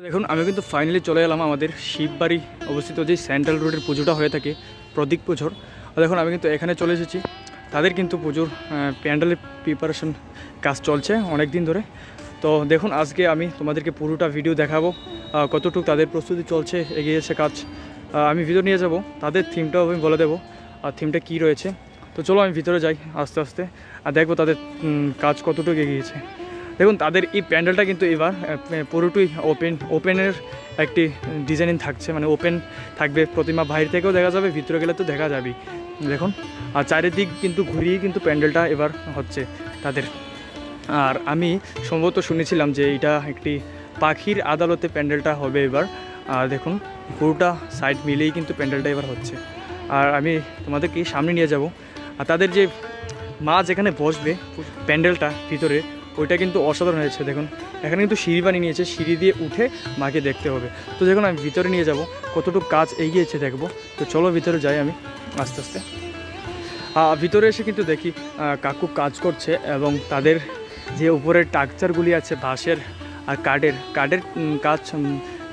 দেখুন আমি কিন্তু ফাইনালি চলে এলাম আমাদের শিববাড়ি অবস্থিত যে সেন্ট্রাল রোডের পুজোটা হয়ে থাকে প্রদীপ পুজোর। দেখুন আমি কিন্তু এখানে চলে এসেছি। তাদের কিন্তু পুজোর প্যান্ডেলের প্রিপারেশন কাজ চলছে অনেক দিন ধরে। তো দেখুন আজকে আমি তোমাদেরকে পুরোটা ভিডিও দেখাবো কতটুকু তাদের প্রস্তুতি চলছে, এগিয়েছে কাজ। আমি ভিডিও নিয়ে যাব, তাদের থিমটাও আমি বলে দেবো আর থিমটা কী রয়েছে। তো চলো আমি ভিতরে যাই আস্তে আস্তে আর দেখবো তাদের কাজ কতটুকু এগিয়েছে। দেখুন তাদের এই প্যান্ডেলটা কিন্তু এবার পুরোটাই ওপেনের একটি ডিজাইনিং থাকছে, মানে ওপেন থাকবে। প্রতিমা বাইরে থেকেও দেখা যাবে, ভিতরে গেলে তো দেখা যাবেই। দেখুন আর চারিদিক কিন্তু ঘুরিয়ে কিন্তু প্যান্ডেলটা এবার হচ্ছে তাদের। আর আমি সম্ভবত শুনেছিলাম যে এটা একটি পাখির আদালতে প্যান্ডেলটা হবে এবার। আর দেখুন পুরোটা সাইড মিলেই কিন্তু প্যান্ডেলটা এবার হচ্ছে। আর আমি তোমাদেরকে সামনে নিয়ে যাব। আর তাদের যে মা যেখানে বসবে প্যান্ডেলটা ভিতরে, ওইটা কিন্তু অসাধারণ হয়েছে। দেখুন এখানে কিন্তু সিঁড়ি বানিয়ে নিয়েছে, সিঁড়ি দিয়ে উঠে মাকে দেখতে হবে। তো দেখুন আমি ভিতরে নিয়ে যাব, কতটুকু কাজ এগিয়েছে দেখব। তো চলো ভিতরে যাই আমি আস্তে আস্তে। ভিতরে এসে কিন্তু দেখি কাকু কাজ করছে এবং তাদের যে উপরের টাকচারগুলি আছে বাঁশের আর কাঠের কাজ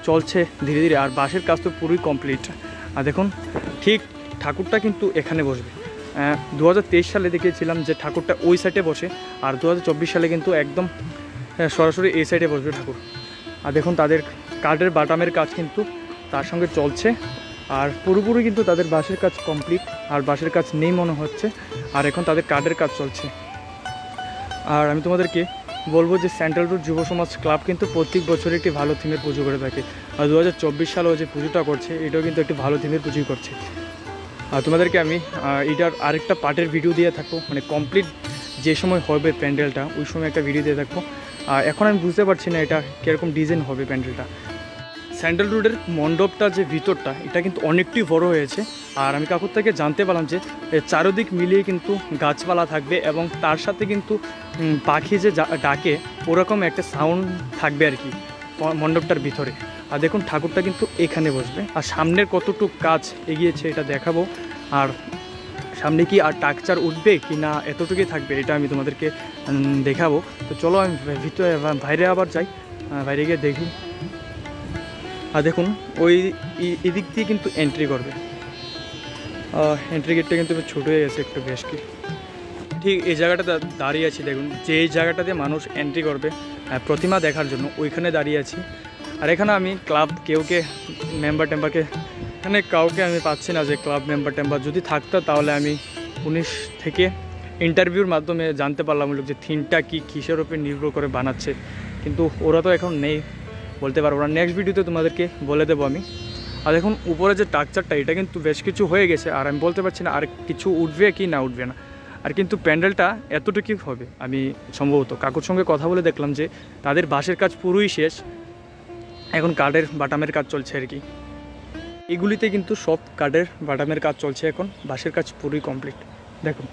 চলছে ধীরে ধীরে। আর বাঁশের কাজ তো পুরোই কমপ্লিট। আর দেখুন ঠিক ঠাকুরটা কিন্তু এখানে বসবে। 2023 সালে দেখিয়েছিলাম যে ঠাকুরটা ওই সাইডে বসে, আর 2024 সালে কিন্তু একদম সরাসরি এই সাইডে বসবে ঠাকুর। আর দেখুন তাদের কাঠের বাটামের কাজ কিন্তু তার সঙ্গে চলছে। আর পুরোপুরি কিন্তু তাদের বাঁশের কাজ কমপ্লিট, আর বাঁশের কাজ নেই মনে হচ্ছে। আর এখন তাদের কাঠের কাজ চলছে। আর আমি তোমাদেরকে বলবো যে সেন্ট্রাল রোড যুব সমাজ ক্লাব কিন্তু প্রত্যেক বছর একটি ভালো থিমের পুজো করে থাকে। আর 2024 সালেও যে পুজোটা করছে এটাও কিন্তু একটি ভালো থিমের পুজোই করছে। আর তোমাদেরকে আমি এটার আরেকটা পার্টের ভিডিও দিয়ে থাকবো, মানে কমপ্লিট যে সময় হবে প্যান্ডেলটা ওই সময় একটা ভিডিও দিয়ে থাকবো। এখন আমি বুঝতে পারছি না এটা কীরকম ডিজাইন হবে প্যান্ডেলটা। সেন্ট্রাল রোডের মণ্ডপটা যে ভিতরটা এটা কিন্তু অনেকটাই বড় হয়েছে। আর আমি কাকুর থেকে জানতে পারলাম যে চারদিক মিলিয়ে কিন্তু গাছপালা থাকবে এবং তার সাথে কিন্তু পাখি যে ডাকে ওরকম একটা সাউন্ড থাকবে আর কি মণ্ডপটার ভিতরে। আর দেখুন ঠাকুরটা কিন্তু এখানে বসবে। আর সামনের কতটুকু কাজ এগিয়েছে এটা দেখাবো। আর সামনে কি আর টাকচার উঠবে কি না এতটুকুই থাকবে এটা আমি তোমাদেরকে দেখাবো। তো চলো আমি ভিতরে বাইরে আবার যাই, বাইরে গিয়ে দেখি। আর দেখুন ওই এদিক দিয়ে কিন্তু এন্ট্রি করবে। এন্ট্রি গেটটা কিন্তু ছোটো হয়ে গেছে একটু বেশ কি। ঠিক এই জায়গাটাতে দাঁড়িয়ে আছি, দেখুন যে জায়গাটাতে মানুষ এন্ট্রি করবে প্রতিমা দেখার জন্য ওইখানে দাঁড়িয়ে আছি। আর এখানে আমি ক্লাব কেউকে মেম্বারকে এখানে কাউকে আমি পাচ্ছি না যে ক্লাব মেম্বার যদি থাকতো তাহলে আমি 19 থেকে ইন্টারভিউর মাধ্যমে জানতে পারলাম যে থিমটা কী কিসের উপর নির্ভর করে বানাচ্ছে, কিন্তু ওরা তো এখন নেই, বলতে পারবো না। নেক্সট ভিডিওতে তোমাদেরকে বলে দেবো আমি। আর দেখুন উপরে যে টাকচারটা এটা কিন্তু বেশ কিছু হয়ে গেছে, আর আমি বলতে পারছি না আর কিছু উঠবে কি না উঠবে না। আর কিন্তু প্যান্ডেলটা এতটুকুই হবে। আমি সম্ভবত কাকুর সঙ্গে কথা বলে দেখলাম যে তাদের বাঁশের কাজ পুরোই শেষ, এখন কাঠের বাটামের কাজ চলছে আর কি। এগুলিতে কিন্তু সব কাঠের বাটামের কাজ চলছে, এখন বাঁশের কাজ পুরোই কমপ্লিট। দেখুন